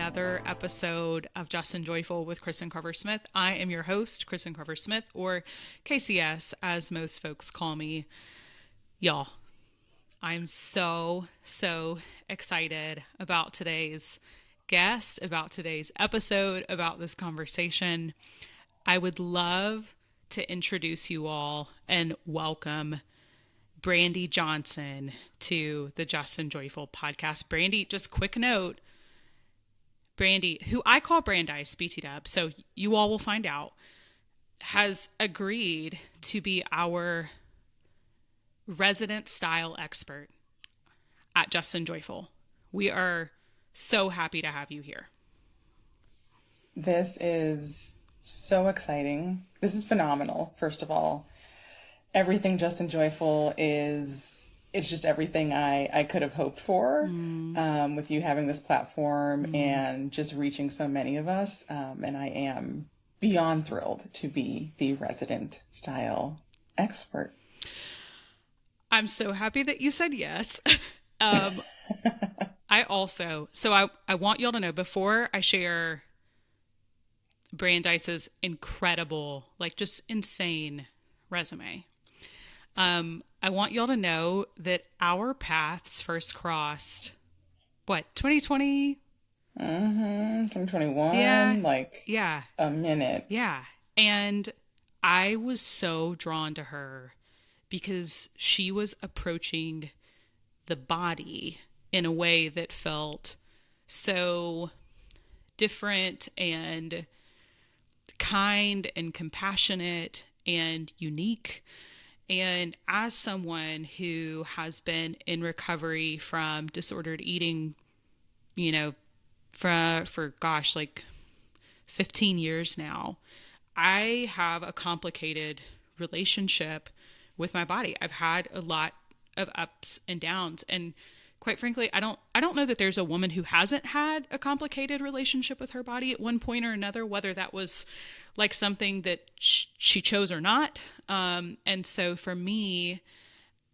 another episode of Justin Joyful with Kristin Carver-Smith. I am your host, Kristin Carver-Smith, or KCS, as most folks call me. Y'all, I'm so excited about today's guest, about today's episode, about this conversation. I would love to introduce you all and welcome Brandi Johnson to the Justin Joyful podcast. Brandi, just quick note, Brandi, who I call Brandeis BT-dub, so you all will find out, has agreed to be our resident style expert at Justin Joyful. We are so happy to have you here. This is so exciting. This is phenomenal, first of all. Everything Justin Joyful it's just everything I could have hoped for with you having this platform and just reaching so many of us. And I am beyond thrilled to be the resident style expert. I'm so happy that you said yes. I want y'all to know, before I share Brandeis's incredible, just insane resume, I want y'all to know that our paths first crossed, 2020? 2021, yeah. A minute. Yeah. And I was so drawn to her because she was approaching the body in a way that felt so different and kind and compassionate and unique. And as someone who has been in recovery from disordered eating, for 15 years now, I have a complicated relationship with my body. I've had a lot of ups and downs, and quite frankly, I don't know that there's a woman who hasn't had a complicated relationship with her body at one point or another, whether that was something that she chose or not. And so for me,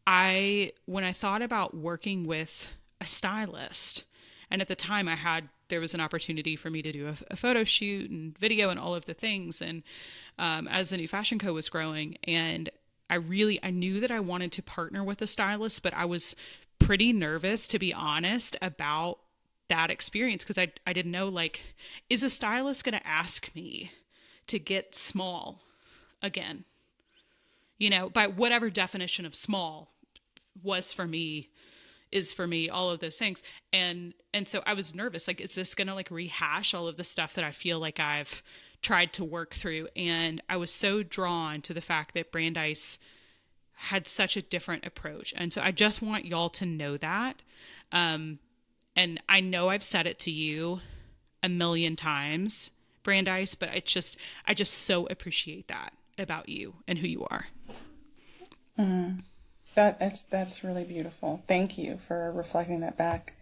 when I thought about working with a stylist, and at the time there was an opportunity for me to do a photo shoot and video and all of the things. And as the new fashion co was growing, and I knew that I wanted to partner with a stylist, but I was pretty nervous, to be honest, about that experience, because I didn't know, is a stylist going to ask me to get small again? By whatever definition of small was for me, is for me, all of those things. And so I was nervous, is this going to rehash all of the stuff that I feel like I've tried to work through? And I was so drawn to the fact that Brandeis had such a different approach. And so I just want y'all to know that. And I know I've said it to you a million times, Brandeis, but I just so appreciate that about you and who you are. That's really beautiful. Thank you for reflecting that back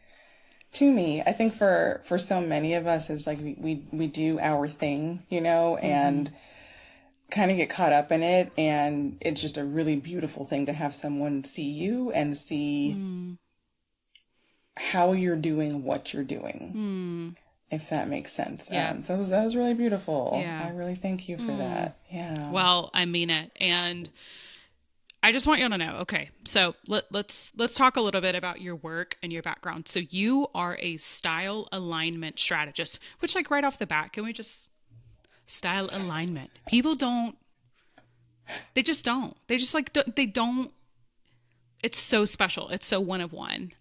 to me. I think for so many of us, it's we do our thing, and kind of get caught up in it, and it's just a really beautiful thing to have someone see you and see how you're doing what you're doing, if that makes sense. Yeah. So that was really beautiful. Yeah. I really thank you for that. Yeah. Well, I mean it. And I just want you to know, okay, so let's talk a little bit about your work and your background. So you are a style alignment strategist, which right off the bat, can we just style alignment? People they just don't. It's so special. It's so one of one.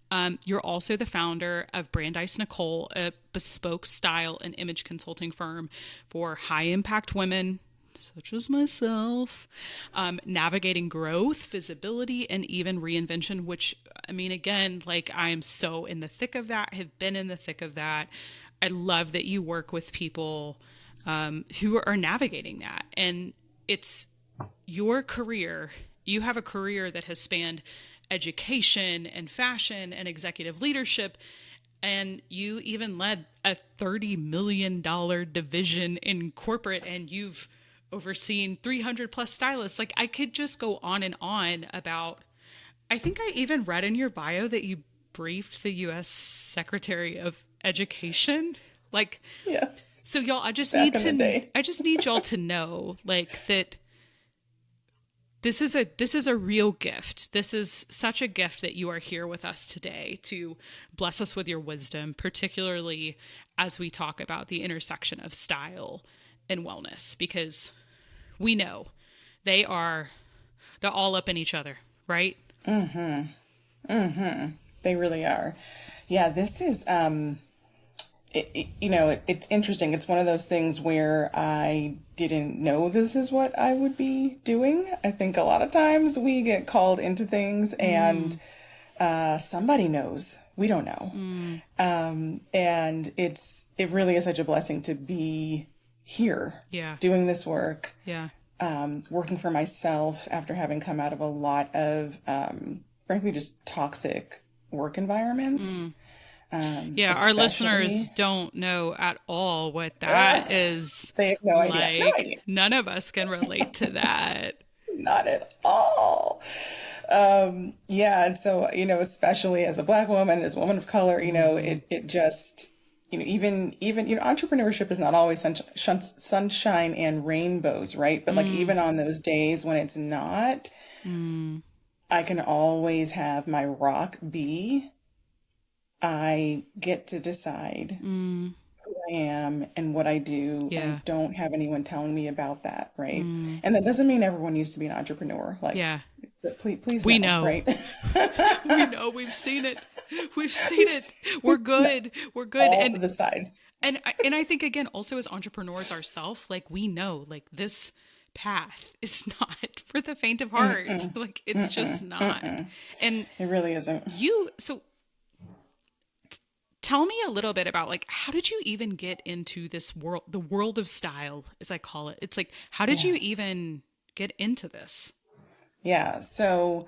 You're also the founder of Brandeis Nicole, a bespoke style and image consulting firm for high impact women, such as myself, navigating growth, visibility, and even reinvention, which, again, I am so in the thick of that, have been in the thick of that. I love that you work with people who are navigating that. And it's your career. You have a career that has spanned education and fashion and executive leadership. And you even led a $30 million division in corporate, and you've overseen 300 plus stylists. I could just go on and on about, I think I even read in your bio that you briefed the U.S. Secretary of Education. Like, Yes. so y'all, Back in the day. I just need y'all to know, like, that this is a real gift. This is such a gift that you are here with us today to bless us with your wisdom, particularly as we talk about the intersection of style and wellness, because we know they're all up in each other, right? They really are. Yeah, this is it's interesting. It's one of those things where I didn't know this is what I would be doing. I think a lot of times we get called into things and somebody knows. We don't know. And it really is such a blessing to be here doing this work, working for myself after having come out of a lot of, frankly, just toxic work environments. Our listeners don't know at all what that is. They have no idea. No idea. None of us can relate to that. Not at all. And so, especially as a Black woman, as a woman of color, it just, even, entrepreneurship is not always sunshine and rainbows, right? But like, even on those days when it's not, I can always have my rock be, I get to decide who I am and what I do, and don't have anyone telling me about that, right? And that doesn't mean everyone needs to be an entrepreneur. Like, please, we know, know, right? We know, we've seen it. We've seen it. We're good. We're good. All of the sides. And I think, again, also as entrepreneurs ourselves, like, we know, like, this path is not for the faint of heart. Like, it's just not. And it really isn't. Tell me a little bit about, like, how did you even get into this world, the world of style, as I call it? It's like, how did you even get into this? Yeah. So,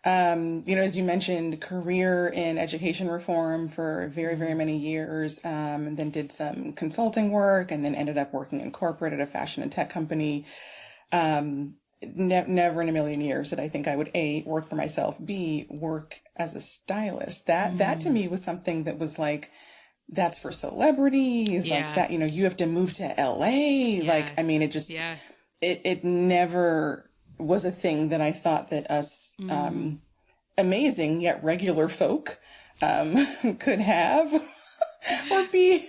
as you mentioned, career in education reform for very, very many years, and then did some consulting work, and then ended up working in corporate at a fashion and tech company. Never in a million years did I think I would A, work for myself, B, work as a stylist. That to me was something that was like, that's for celebrities, like that, you have to move to LA. Like, I mean, it just, it never was a thing that I thought that us, amazing yet regular folk, could have or be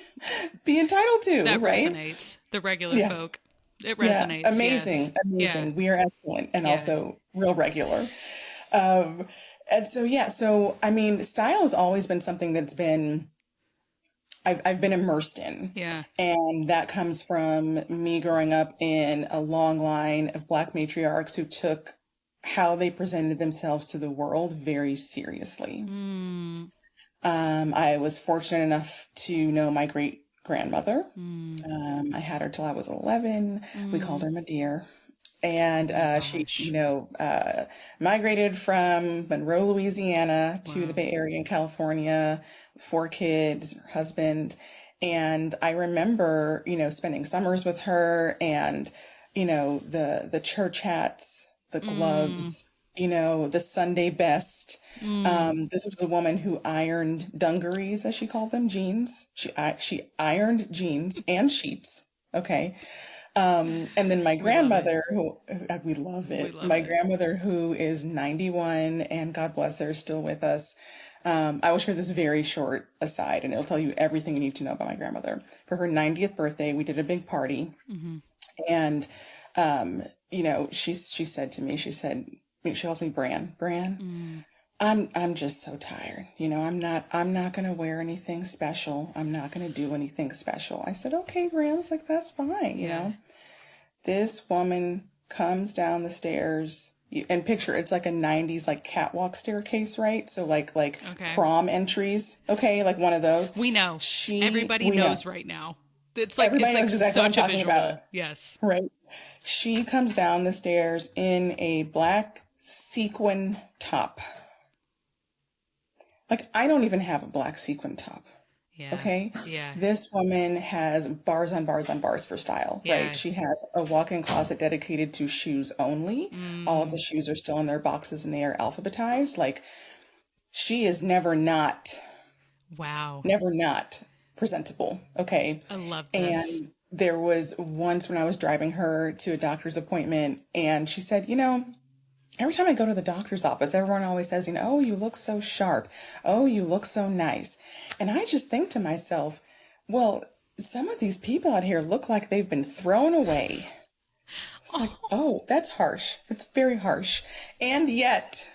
entitled to, that right? Resonates. The regular folk. It resonates. Yeah, amazing. We are excellent and also real regular. And so, I mean, style has always been something that's been, I've been immersed in. Yeah. And that comes from me growing up in a long line of Black matriarchs who took how they presented themselves to the world very seriously. I was fortunate enough to know my great grandmother. I had her till I was 11. We called her my dear. And she, migrated from Monroe, Louisiana to the Bay Area in California, 4 kids, her husband. And I remember, spending summers with her and, the church hats, the gloves, the Sunday best. This was the woman who ironed dungarees, as she called them, jeans. She ironed jeans and sheets. Okay. And then my grandmother, we love it. My grandmother, who is 91 and God bless her, still with us. I will share this very short aside and it'll tell you everything you need to know about my grandmother. For her 90th birthday, we did a big party. And, she said to me, she calls me Bran. I'm just so tired. I'm not going to wear anything special. I'm not going to do anything special. I said, okay, Bran. I was like, that's fine. You know, this woman comes down the stairs and picture, it's like a 90s, like catwalk staircase, right? So like prom entries. Okay. Like one of those. We know. Everybody knows right now. It's like, everybody knows exactly what I'm talking about. Yes. Right. She comes down the stairs in a black sequin top. Like, I don't even have a black sequin top. Yeah. Okay? Yeah. This woman has bars on bars on bars for style, right? She has a walk-in closet dedicated to shoes only. All of the shoes are still in their boxes and they are alphabetized. Like, she is never not. Wow. Never not presentable. Okay. I love this. And there was once when I was driving her to a doctor's appointment, and she said, you know, every time I go to the doctor's office, everyone always says, you know, oh, you look so sharp. Oh, you look so nice. And I just think to myself, well, some of these people out here look like they've been thrown away. It's like, oh, that's harsh. That's very harsh. And yet,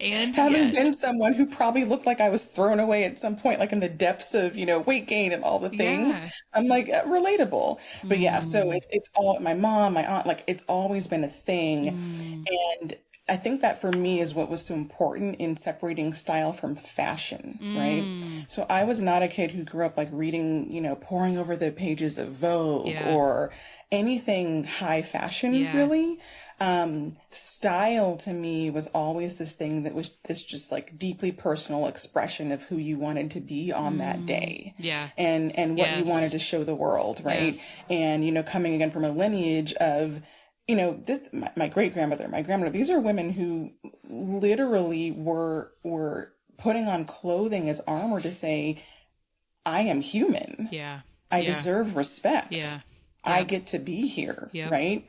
having been someone who probably looked like I was thrown away at some point, like in the depths of, you know, weight gain and all the things, I'm like, relatable. But yeah, so it's all my mom, my aunt, like it's always been a thing. And I think that for me is what was so important in separating style from fashion, right? So I was not a kid who grew up like reading, you know, poring over the pages of Vogue or anything high fashion, really. Style to me was always this thing that was this just like deeply personal expression of who you wanted to be on that day. And what you wanted to show the world, right? And, you know, coming again from a lineage of, you know, this, my great grandmother, my grandmother, these are women who literally were putting on clothing as armor to say, I am human. I deserve respect. I get to be here. Right.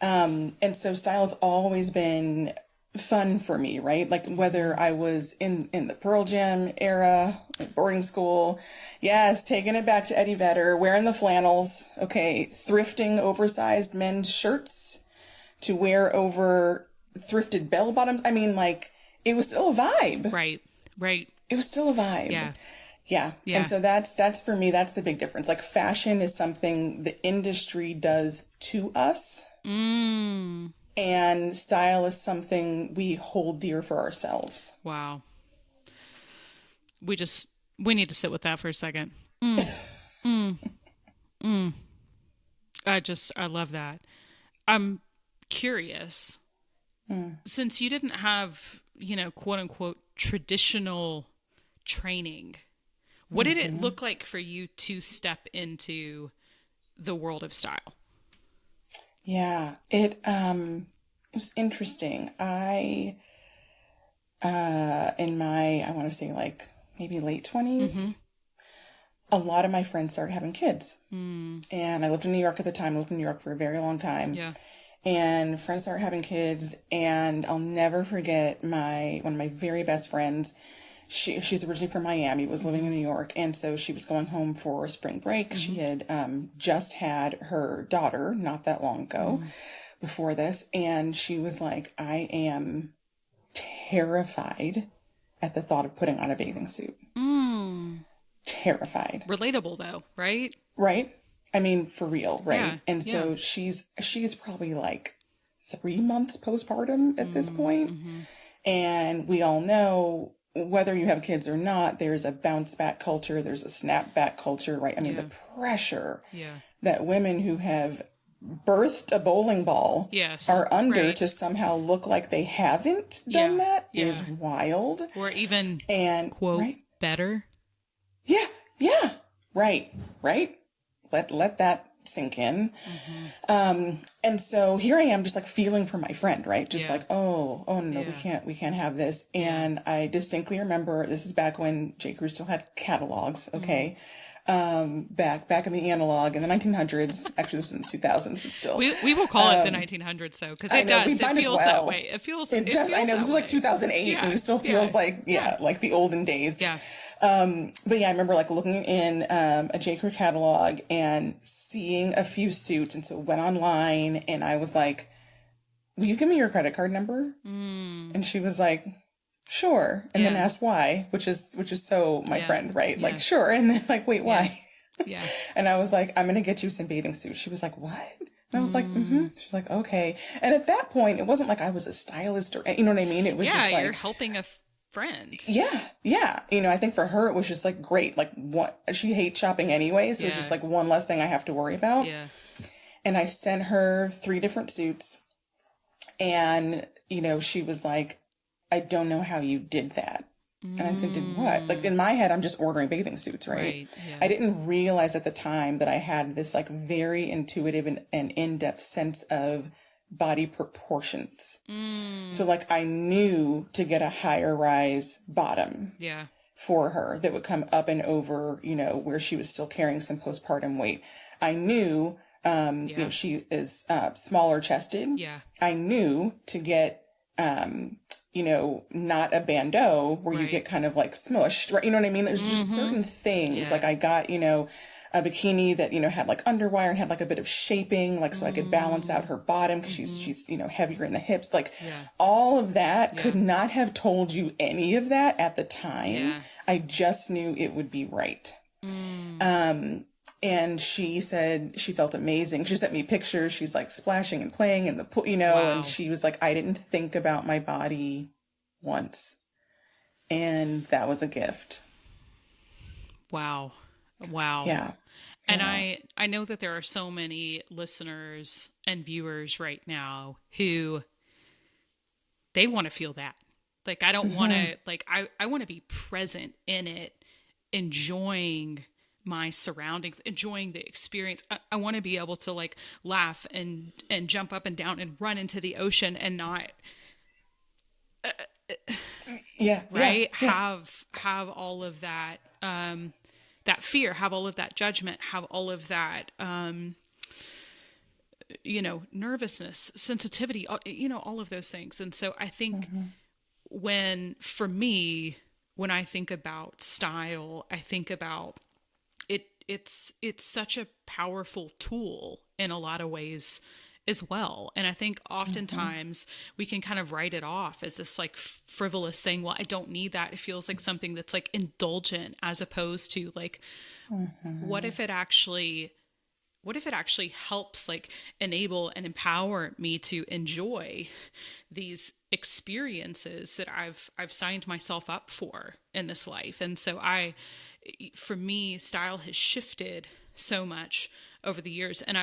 And so style's always been fun for me, right? Like whether I was in the Pearl Jam era, like boarding school, taking it back to Eddie Vedder, wearing the flannels, thrifting oversized men's shirts to wear over thrifted bell bottoms. I mean, like it was still a vibe. Right. It was still a vibe. Yeah. And so that's for me, that's the big difference. Like fashion is something the industry does to us. And style is something we hold dear for ourselves. Wow. We need to sit with that for a second. I love that. I'm curious, since you didn't have, you know, quote unquote, traditional training, what did it look like for you to step into the world of style? Yeah, it was interesting. I in my, I want to say like maybe late 20s, a lot of my friends started having kids. And I lived in New York at the time. I lived in New York for a very long time. And friends started having kids, and I'll never forget one of my very best friends. She's originally from Miami, was living in New York, and so she was going home for spring break. She had just had her daughter not that long ago before this, and she was like, I am terrified at the thought of putting on a bathing suit. Terrified. Relatable though, right? Right? I mean, for real, right? And so she's probably like 3 months postpartum at this point. And we all know, whether you have kids or not, there's a bounce back culture, there's a snap back culture, right? I mean, the pressure that women who have birthed a bowling ball are under to somehow look like they haven't done that is wild. Or even, quote, better. Right. Let that sink in. And so here I am just like feeling for my friend, right? Just like, oh no, we can't have this. And I distinctly remember, this is back when J. Crew still had catalogs. Back in the analog in the 1900s. Actually, this was in the 2000s, but still. We will call it the 1900s, though, because it does. It feels that way. It does. I know. This was like 2008, and it still feels like the olden days. But I remember like looking in a J. Crew catalog and seeing a few suits, and so went online, and I was like, "Will you give me your credit card number?" And she was like, "Sure," and then asked why, which is so my friend, right? Like, sure, and then like, wait, why? And I was like, "I'm gonna get you some bathing suits." She was like, "What?" And I was like, She's like, "Okay." And at that point, it wasn't like I was a stylist or, you know what I mean? It was just like, you're helping a friend. Yeah. You know, I think for her, it was just like, great. Like, what, she hates shopping anyway. So it's just like one less thing I have to worry about. And I sent her 3 different suits, and, you know, she was like, I don't know how you did that. And I said, did what? Like, in my head, I'm just ordering bathing suits, right? I didn't realize at the time that I had this like very intuitive and in-depth sense of body proportions. So like I knew to get a higher rise bottom for her that would come up and over, where she was still carrying some postpartum weight. I knew, she is smaller chested. Yeah. I knew to get, not a bandeau where you get kind of like smushed, right? You know what I mean? There's just certain things. Like I got, a bikini that, had like underwire and had like a bit of shaping, like, so I could balance out her bottom because she's, heavier in the hips. Like all of that could not have told you any of that at the time. Yeah. I just knew it would be right. And she said she felt amazing. She sent me pictures. She's like splashing and playing in the pool, and she was like, I didn't think about my body once. And that was a gift. Wow. Yeah. And I know that there are so many listeners and viewers right now who they want to feel that. Like, I don't want to, like, I want to be present in it, enjoying my surroundings, enjoying the experience. I want to be able to like laugh and jump up and down and run into the ocean and not, right. Have all of that, that fear, have all of that judgment, have all of that, nervousness, sensitivity, all of those things. And so I think when I think about style, I think about it's such a powerful tool in a lot of ways as well. And I think oftentimes we can kind of write it off as this like frivolous thing. Well, I don't need that. It feels like something that's like indulgent, as opposed to like, what if it actually helps like enable and empower me to enjoy these experiences that I've signed myself up for in this life. And so for me, style has shifted so much over the years. And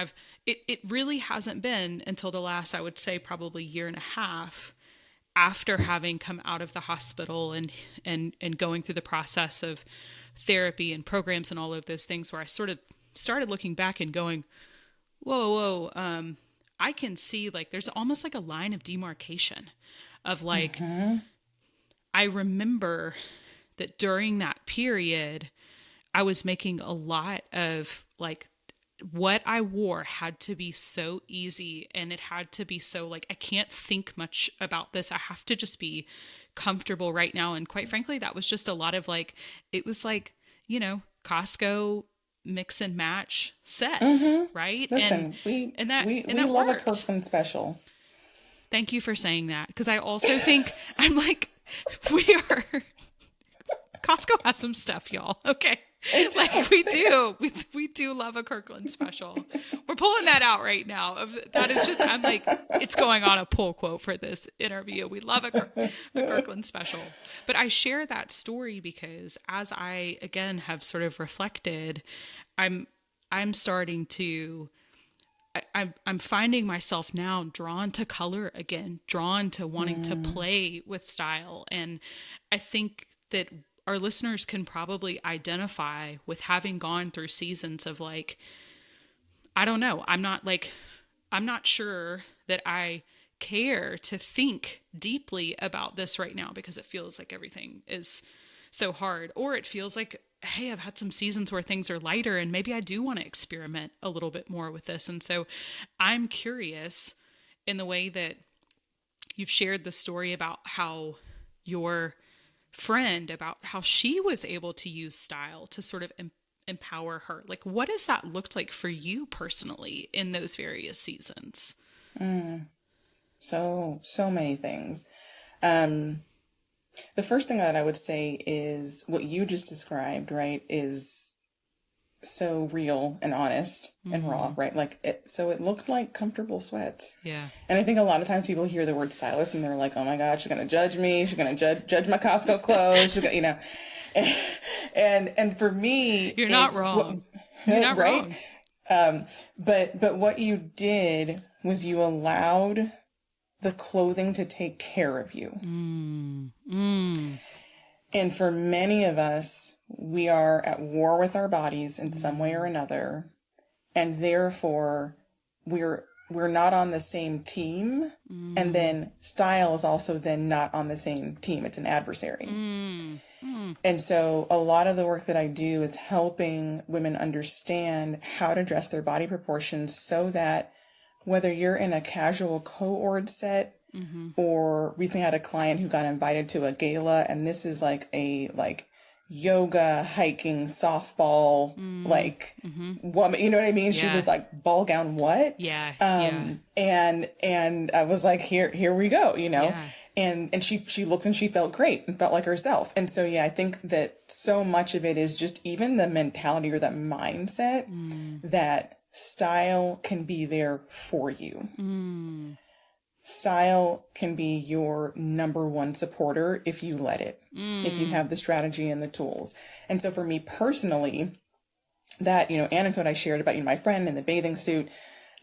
it really hasn't been until the last, I would say, probably year and a half, after having come out of the hospital and going through the process of therapy and programs and all of those things, where I sort of started looking back and going, whoa, I can see like there's almost like a line of demarcation of like, I remember that during that period, I was making a lot of like, what I wore had to be so easy, and it had to be so like, I can't think much about this. I have to just be comfortable right now. And quite frankly, that was just a lot of like, it was like, Costco mix and match sets, right? Listen, we love a Kirkland special. Thank you for saying that. Because I also think I'm like, Costco has some stuff, y'all. Okay. Like we do love a Kirkland special. We're pulling that out right now. That is just, I'm like, it's going on a pull quote for this interview. We love a Kirkland special. But I share that story because as I, again, have sort of reflected, I'm starting to, I'm finding myself now drawn to color again, drawn to wanting to play with style. And I think that our listeners can probably identify with having gone through seasons of like, I don't know, I'm not sure that I care to think deeply about this right now because it feels like everything is so hard. Or it feels like, hey, I've had some seasons where things are lighter and maybe I do want to experiment a little bit more with this. And so I'm curious, in the way that you've shared the story about how your friend, about how she was able to use style to sort of empower her. Like, what has that looked like for you personally in those various seasons? So many things. The first thing that I would say is what you just described, right, is so real and honest and raw, right? Like so it looked like comfortable sweats. Yeah. And I think a lot of times people hear the word stylist and they're like, oh my God, she's going to judge me. She's going to judge my Costco clothes. She's gonna, and for me, you're not wrong. You're not right? wrong. But what you did was you allowed the clothing to take care of you. And for many of us, we are at war with our bodies in some way or another. And therefore we're not on the same team. And then style is also then not on the same team. It's an adversary. And so a lot of the work that I do is helping women understand how to dress their body proportions so that whether you're in a casual co-ord set or recently had a client who got invited to a gala, and this is like a yoga, hiking, softball, woman, you know what I mean? She was like, ball gown, what? Yeah. And I was like, here we go, you know? Yeah. And she looked and she felt great and felt like herself. And so, yeah, I think that so much of it is just even the mentality or that mindset that style can be there for you. Style can be your number one supporter if you let it, if you have the strategy and the tools. And so for me personally, that, anecdote I shared about, my friend in the bathing suit,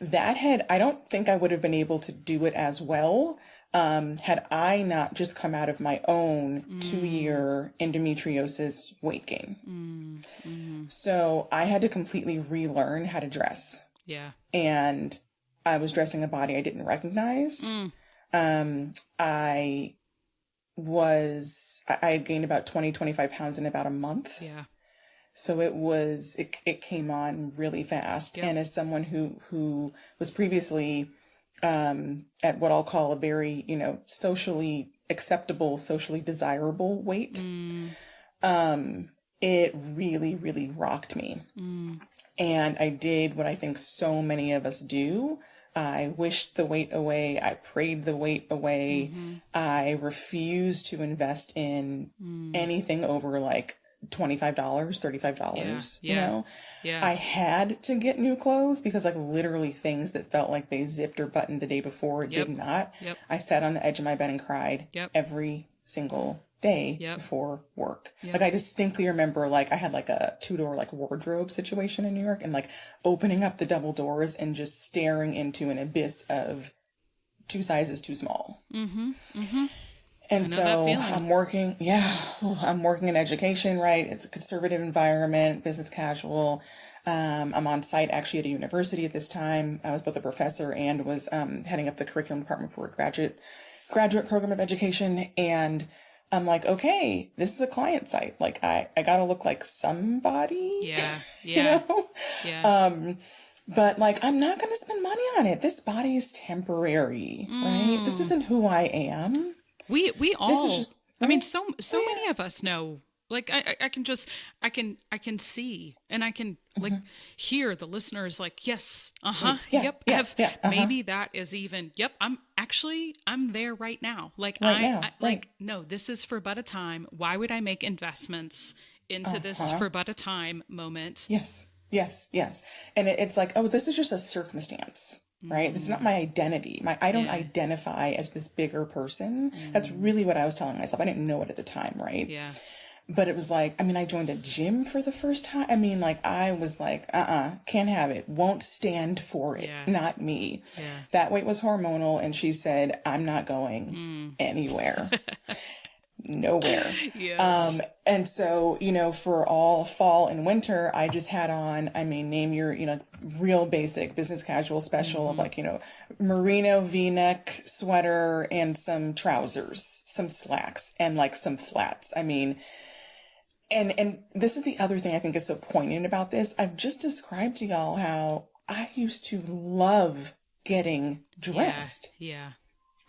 I don't think I would have been able to do it as well, had I not just come out of my own 2-year endometriosis weight gain. So I had to completely relearn how to dress. Yeah. And I was dressing a body I didn't recognize. I had gained about 25 pounds in about a month. Yeah. So it came on really fast. Yep. And as someone who was previously, at what I'll call a very, socially acceptable, socially desirable weight, it really, really rocked me. And I did what I think so many of us do. I wished the weight away. I prayed the weight away. I refused to invest in anything over like $25, $35, you know? Yeah. I had to get new clothes because like literally things that felt like they zipped or buttoned the day before did not. I sat on the edge of my bed and cried every single day before work. Like I distinctly remember like I had like a 2-door like wardrobe situation in New York and like opening up the double doors and just staring into an abyss of 2 sizes too small. And so I'm working in education, right? It's a conservative environment, business casual. I'm on site actually at a university at this time. I was both a professor and was heading up the curriculum department for a graduate program of education. And I'm like, okay, this is a client site. Like I gotta look like somebody. Yeah. You know? Yeah. But like, I'm not going to spend money on it. This body is temporary, right? This isn't who I am. We all, This is just, I mean, so many of us know, like, I can see and I can like hear the listeners like, yes, maybe that is even, I'm there right now. Like, no, this is for but a time. Why would I make investments into this for but a time moment? Yes. And it's like, oh, this is just a circumstance. Right? This is not my identity. I don't identify as this bigger person. That's really what I was telling myself. I didn't know it at the time, right? Yeah. But it was like, I mean, I joined a gym for the first time. I mean, like, I was like, can't have it. Won't stand for it. Yeah. Not me. Yeah. That weight was hormonal. And she said, I'm not going anywhere. Nowhere. Yes. And so, for all fall and winter, I just had on, I mean, name your, real basic business casual special of like, merino V-neck sweater and some trousers, some slacks and like some flats. I mean, and this is the other thing I think is so poignant about this. I've just described to y'all how I used to love getting dressed. Yeah.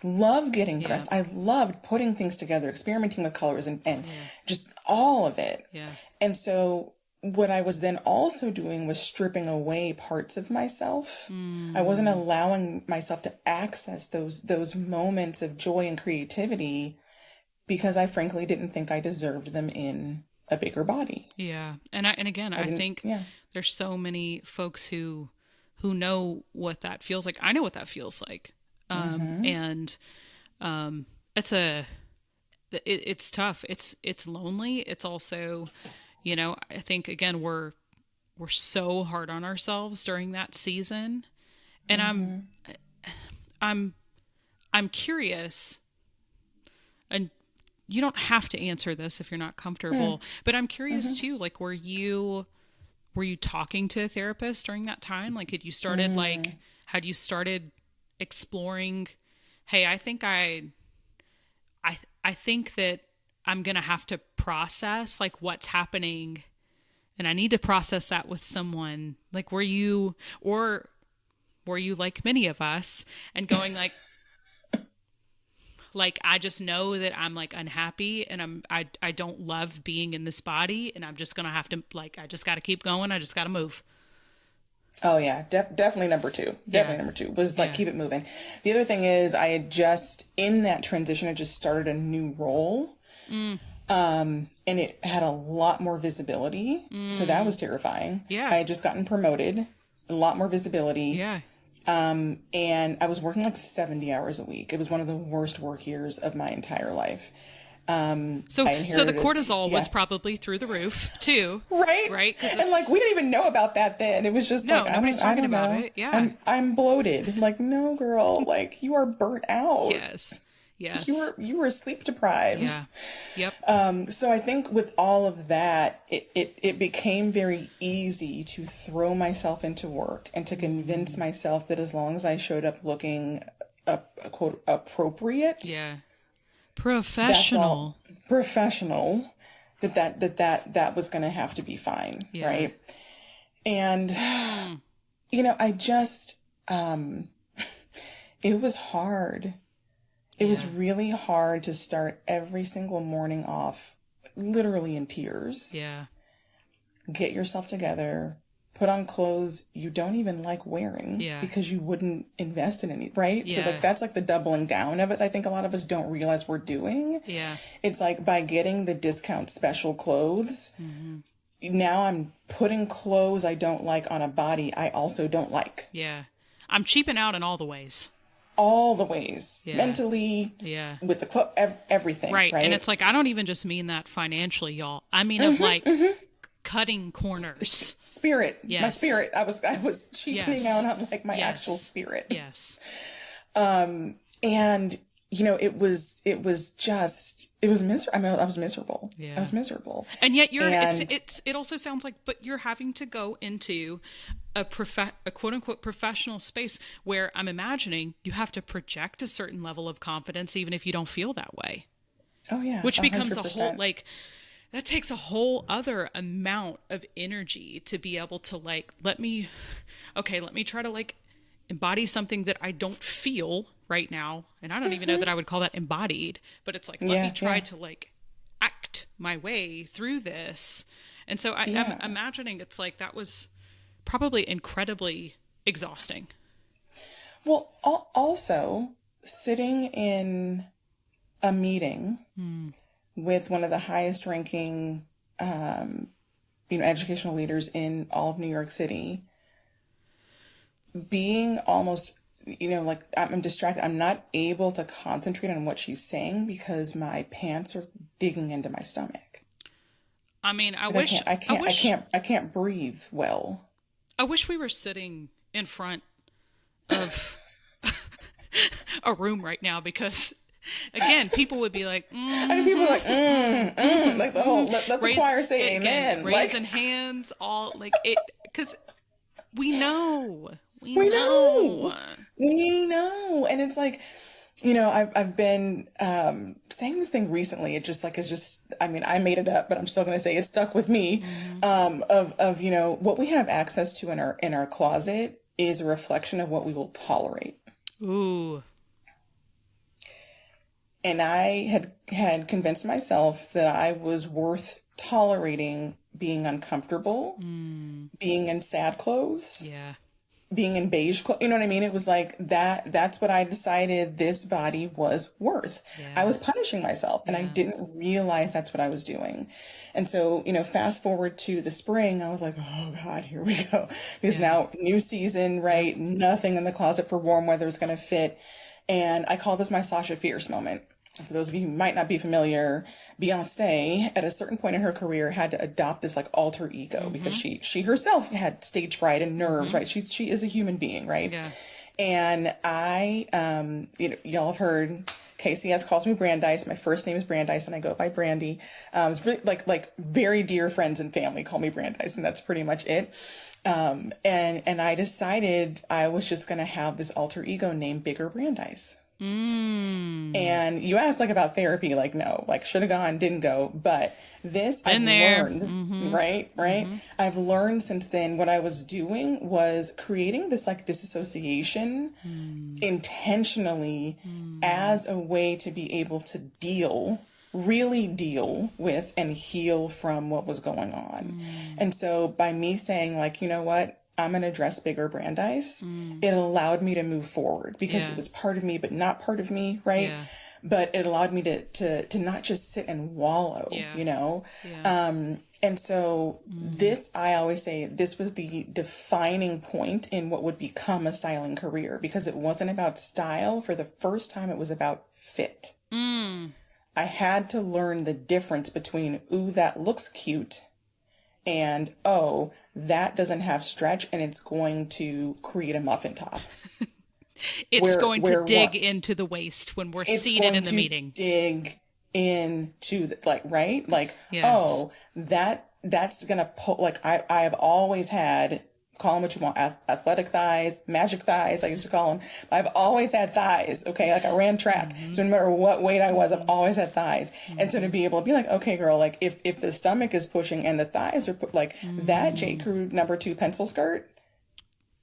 Love getting dressed. I loved putting things together, experimenting with colors and just all of it. Yeah. And so what I was then also doing was stripping away parts of myself. I wasn't allowing myself to access those moments of joy and creativity because I frankly didn't think I deserved them in a bigger body. Yeah. I think there's so many folks who know what that feels like. I know what that feels like. And it's tough. It's lonely. It's also, I think again, we're so hard on ourselves during that season. And I'm curious, and you don't have to answer this if you're not comfortable, but I'm curious too, like, were you talking to a therapist during that time? Like, had you started exploring, hey, I think that I'm going to have to process like what's happening. And I need to process that with someone. Like, were you like many of us and going like, I just know that I'm like unhappy and I don't love being in this body and I'm just going to have to like, I just got to keep going. I just got to move. Oh yeah, definitely number two. Definitely number two was like keep it moving. The other thing is I had just in that transition, I just started a new role. And it had a lot more visibility. So that was terrifying. Yeah. I had just gotten promoted, a lot more visibility. Yeah. And I was working like 70 hours a week. It was one of the worst work years of my entire life. So the cortisol was probably through the roof too. Right. And like, we didn't even know about that then. It was just no, like, nobody's talking about it. Yeah. I'm bloated. Like, no, girl, like you are burnt out. Yes. You were sleep deprived. Yeah. Yep. So I think with all of that, it became very easy to throw myself into work and to convince myself that as long as I showed up looking quote appropriate. Yeah. Professional, that was going to have to be fine. Yeah. Right. And, I just, it was hard. It was really hard to start every single morning off literally in tears. Yeah. Get yourself together, put on clothes you don't even like wearing because you wouldn't invest in any, right? Yeah. So like that's like the doubling down of it. I think a lot of us don't realize we're doing. Yeah. It's like by getting the discount special clothes, now I'm putting clothes I don't like on a body I also don't like. Yeah. I'm cheaping out in all the ways. All the ways, mentally, with the everything. Right. And it's like, I don't even just mean that financially, y'all. I mean, of like cutting corners. Spirit. Yes. My spirit. I was cheapening out on like my actual spirit. Yes. And it was miserable. I mean, I was miserable. Yeah. I was miserable. And yet it also sounds like, but you're having to go into a quote unquote professional space where I'm imagining you have to project a certain level of confidence, even if you don't feel that way. Oh yeah. Which 100%. becomes a whole, like, that takes a whole other amount of energy to be able to like, let me try to like embody something that I don't feel right now. And I don't even know that I would call that embodied, but it's like, let me try to like act my way through this. And so I'm imagining it's like, that was probably incredibly exhausting. Well, also sitting in a meeting with one of the highest ranking, educational leaders in all of New York City, being almost, like I'm distracted. I'm not able to concentrate on what she's saying because my pants are digging into my stomach. I mean, I can't breathe well. I wish we were sitting in front of a room right now because, again, people would be like, and people are like, like the whole, let the choir say amen. Raising hands, all like it, because we know. We know. And it's like, I've been saying this thing recently. It's just, I mean, I made it up, but I'm still going to say it stuck with me. Of what we have access to in our closet is a reflection of what we will tolerate. Ooh. And I had convinced myself that I was worth tolerating being uncomfortable, being in sad clothes. Yeah. Being in beige clothes, you know what I mean? It was like that's what I decided this body was worth. Yeah. I was punishing myself and I didn't realize that's what I was doing. And so, fast forward to the spring, I was like, oh God, here we go. Because now new season, right? Nothing in the closet for warm weather is going to fit. And I call this my Sasha Fierce moment. For those of you who might not be familiar, Beyonce, at a certain point in her career, had to adopt this like alter ego because she herself had stage fright and nerves, right? She is a human being, right? Yeah. And I, y'all have heard Casey calls me Brandeis. My first name is Brandeis, and I go by Brandi. It's really like very dear friends and family call me Brandeis, and that's pretty much it. And I decided I was just going to have this alter ego named Bigger Brandeis. And you asked like about therapy, like no, like should have gone, didn't go. But this I've learned, right? I've learned since then what I was doing was creating this like disassociation intentionally as a way to be able to really deal with and heal from what was going on. And so by me saying like, you know what? I'm going to dress bigger Brandeis. It allowed me to move forward because it was part of me, but not part of me. Right. Yeah. But it allowed me to not just sit and wallow, you know? Yeah. And so this, I always say this was the defining point in what would become a styling career, because it wasn't about style. For the first time, it was about fit. I had to learn the difference between, ooh, that looks cute, and, oh, that doesn't have stretch and it's going to create a muffin top. It's going to dig into the waist when we're seated in the meeting. Dig into the, like, right? Like, oh, that's going to pull, like, I have always had, call them what you want, athletic thighs, magic thighs, I used to call them. I've always had thighs, okay? Like I ran track. So no matter what weight I was, I've always had thighs. And so to be able to be like, okay, girl, like if the stomach is pushing and the thighs are like that J. Crew #2 pencil skirt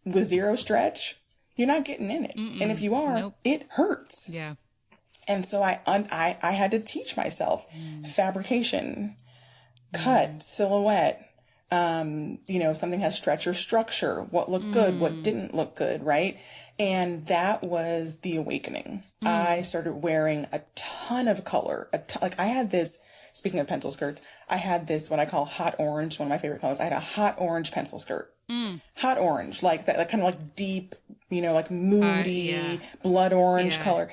with zero stretch, you're not getting in it. And if you are, it hurts. Yeah. And so I had to teach myself fabrication, cut, silhouette, you know, something has stretch or structure, what looked good, what didn't look good, right? And that was the awakening. I started wearing a ton of color, like I had this, speaking of pencil skirts, I had this, what I call hot orange, one of my favorite colors. I had a hot orange pencil skirt. Hot orange, like that, like kind of like deep, you know, like moody, blood orange color.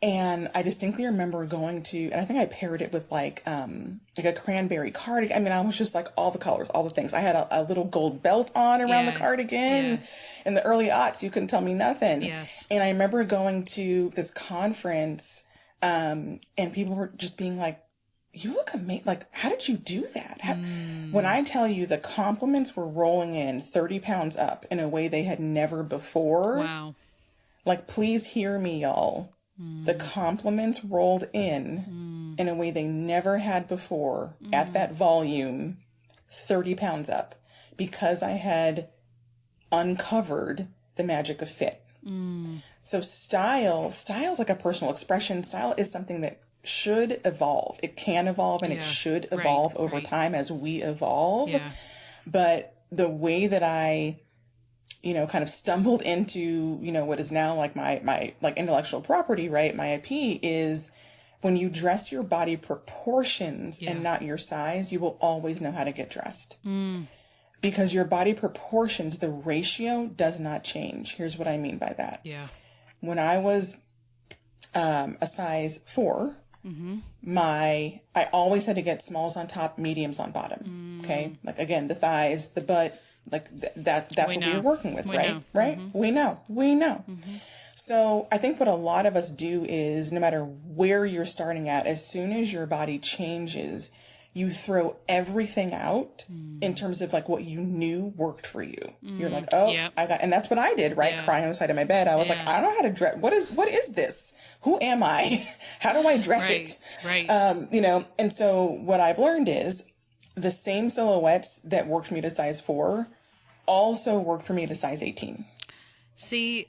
And I distinctly remember going to, and I think I paired it with like a cranberry cardigan. I mean, I was just like all the colors, all the things. I had a little gold belt on around the cardigan. In the early aughts, you couldn't tell me nothing. Yes. And I remember going to this conference, and people were just being like, you look amazing. Like, how did you do that? When I tell you the compliments were rolling in 30 pounds up in a way they had never before. Wow. Like, please hear me, y'all. The compliments rolled in a way they never had before at that volume, 30 pounds up, because I had uncovered the magic of fit. So style's like a personal expression. Style is something that should evolve. It can evolve and it should evolve over time as we evolve. Yeah. But the way that I, you know, kind of stumbled into, you know, what is now like my like intellectual property, right? My IP is when you dress your body proportions and not your size, you will always know how to get dressed. Because your body proportions, the ratio does not change. Here's what I mean by that. Yeah. When I was a size 4, I always had to get smalls on top, mediums on bottom. Okay. Like again, the thighs, the butt, like that's what we were working with, right? Right? We know. So I think what a lot of us do is no matter where you're starting at, as soon as your body changes, you throw everything out in terms of like what you knew worked for you. You're like, oh, and that's what I did, right? Crying on the side of my bed. I was like, I don't know how to dress. What is this? Who am I? How do I dress it? Right. You know, and so what I've learned is the same silhouettes that worked for me to size 4 also worked for me to size 18. See,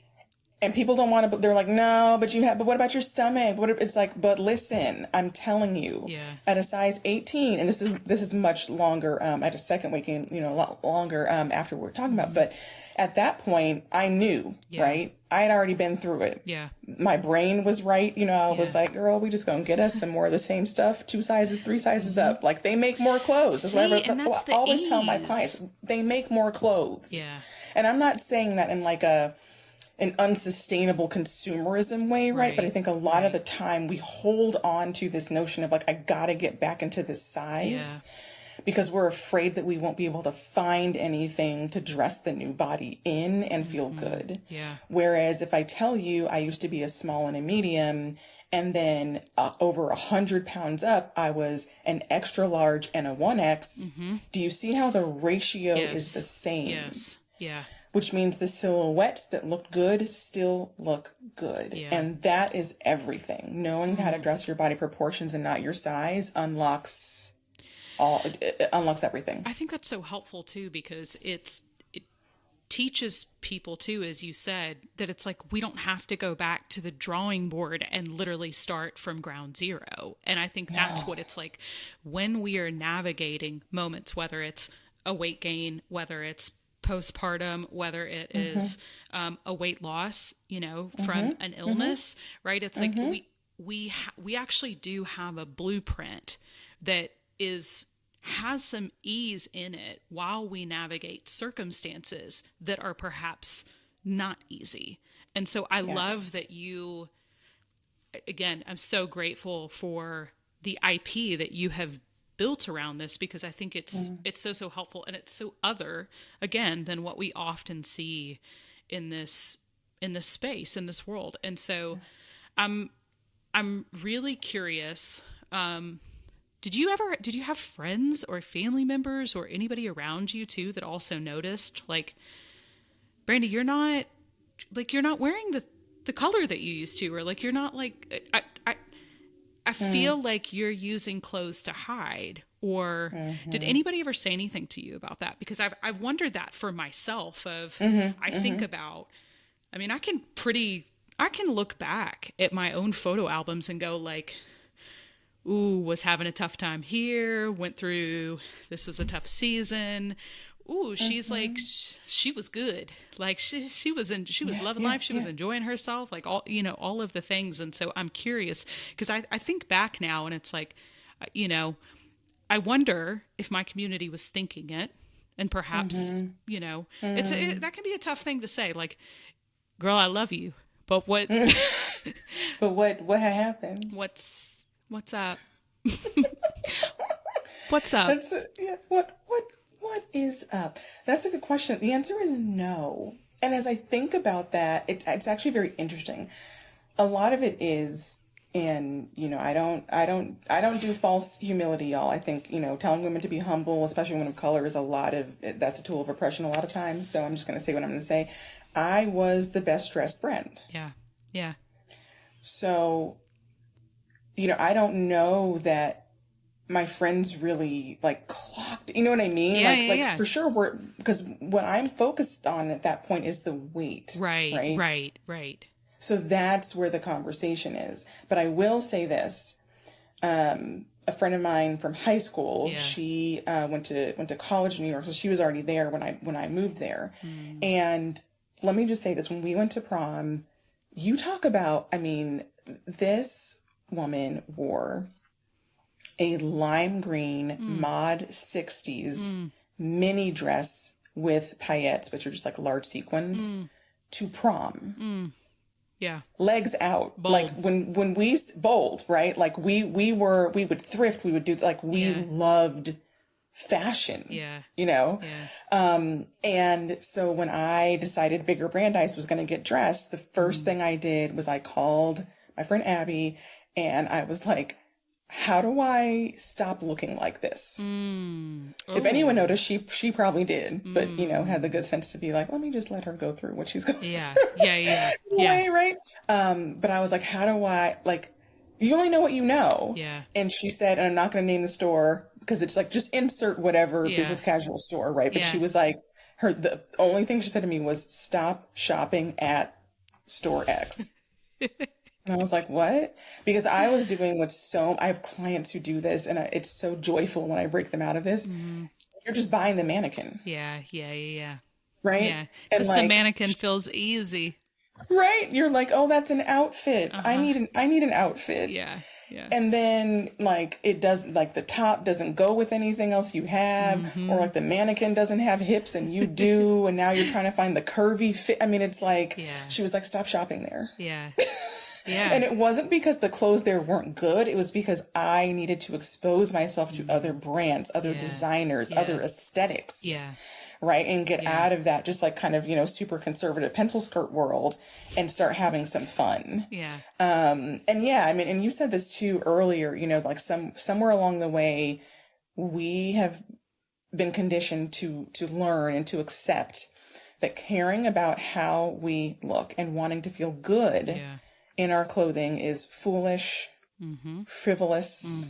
and people don't want to, they're like, no, but what about your stomach? It's like, but listen, I'm telling you, at a size 18, and this is much longer, at a second weekend, you know, a lot longer, after we're talking about, but at that point I knew, right? I had already been through it. Yeah. My brain was right. You know, I was like, girl, we just gonna get us some more of the same stuff, 2 sizes, 3 sizes up. Like they make more clothes. That's what I always tell my clients. They make more clothes. Yeah. And I'm not saying that in like an unsustainable consumerism way, right? But I think a lot of the time we hold on to this notion of like, I gotta get back into this size because we're afraid that we won't be able to find anything to dress the new body in and feel good. Yeah. Whereas if I tell you I used to be a small and a medium, and then over 100 pounds up, I was an extra large and a 1X. Do you see how the ratio is the same? Yes. Yeah. which means the silhouettes that look good still look good. Yeah. And that is everything. Knowing how to dress your body proportions and not your size unlocks it unlocks everything. I think that's so helpful too, because it teaches people too, as you said, that it's like we don't have to go back to the drawing board and literally start from ground zero. And I think that's what it's like when we are navigating moments, whether it's a weight gain, whether it's postpartum, whether it is a weight loss, from an illness, right? It's like we actually do have a blueprint that has some ease in it while we navigate circumstances that are perhaps not easy. And so I love that again, I'm so grateful for the IP that you have built around this, because I think it's so helpful, and it's so other, again, than what we often see in this space, in this world. And so I'm really curious, did you have friends or family members or anybody around you too that also noticed, like, Brandi, you're not wearing the color that you used to, or like, you're not like, I feel like you're using clothes to hide, or did anybody ever say anything to you about that? Because I've wondered that for myself I think about, I mean, I can look back at my own photo albums and go like, ooh, was having a tough time here, this was a tough season. Ooh, she's like, she was good. Like she was loving life. She was enjoying herself, like all of the things. And so I'm curious, because I think back now, and it's like, I wonder if my community was thinking it, and perhaps, that can be a tough thing to say. Like, girl, I love you, but what, but what happened? What's up? What's up? What is up? That's a good question. The answer is no. And as I think about that, it's actually very interesting. A lot of it is, and I don't do false humility, y'all. I think, telling women to be humble, especially women of color, is that's a tool of oppression a lot of times. So I'm just going to say what I'm going to say. I was the best dressed friend. Yeah. Yeah. So, I don't know that my friends really like clocked, you know what I mean? Yeah. For sure, because what I'm focused on at that point is the weight. Right. So that's where the conversation is. But I will say this, a friend of mine from high school, she went to college in New York, so she was already there when I moved there. And let me just say this, when we went to prom, you talk about, I mean, this woman wore a lime green mod 60s mini dress with paillettes, which are just like large sequins, to prom. Yeah. Legs out. Bold. Like when we bold, right? Like we would thrift, we would do, like, we loved fashion. Yeah. Yeah. And so when I decided Bigger Brandeis was going to get dressed, the first thing I did was I called my friend Abby, and I was like, how do I stop looking like this? If anyone noticed, she probably did, but, had the good sense to be like, let me just let her go through what she's going through. Yeah. Right? But I was like, how do I, like, you only know what you know. Yeah. And she said, and I'm not going to name the store because it's like, just insert whatever business casual store, right? But she was like, the only thing she said to me was, stop shopping at store X. And I was like, what? Because I was doing I have clients who do this, and it's so joyful when I break them out of this. You're just buying the mannequin. Yeah. Right? Yeah. Because the mannequin feels easy. Right? You're like, oh, that's an outfit. I need an outfit. Yeah. And then, like, it does, like, the top doesn't go with anything else you have, or like the mannequin doesn't have hips and you do, and now you're trying to find the curvy fit. I mean, it's like, she was like, stop shopping there. Yeah. And it wasn't because the clothes there weren't good. It was because I needed to expose myself to other brands, other designers, other aesthetics. Yeah. Right. And get out of that just like kind of, super conservative pencil skirt world and start having some fun. Yeah. And I mean, and you said this too earlier, like somewhere along the way, we have been conditioned to learn and to accept that caring about how we look and wanting to feel good Yeah. in our clothing is foolish, frivolous,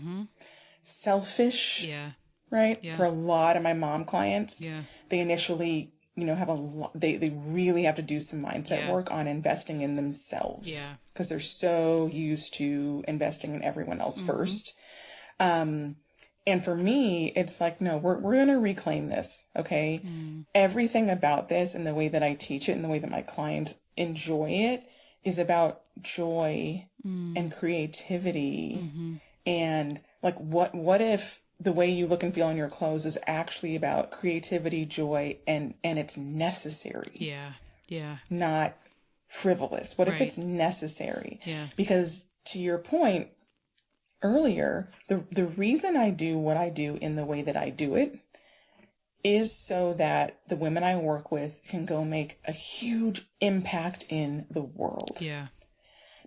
selfish, Yeah. right? Yeah. For a lot of my mom clients, Yeah. they initially, have a lot, they really have to do some mindset Yeah. work on investing in themselves. Yeah. Because they're so used to investing in everyone else first. And for me, it's like, no, we're going to reclaim this. Okay. Everything about this and the way that I teach it and the way that my clients enjoy it is about joy and creativity. And like, what if the way you look and feel in your clothes is actually about creativity, joy, and it's necessary, Yeah. Yeah. not frivolous? What if Right. it's necessary? Yeah. Because to your point earlier, the reason I do what I do in the way that I do it is so that the women I work with can go make a huge impact in the world. Yeah.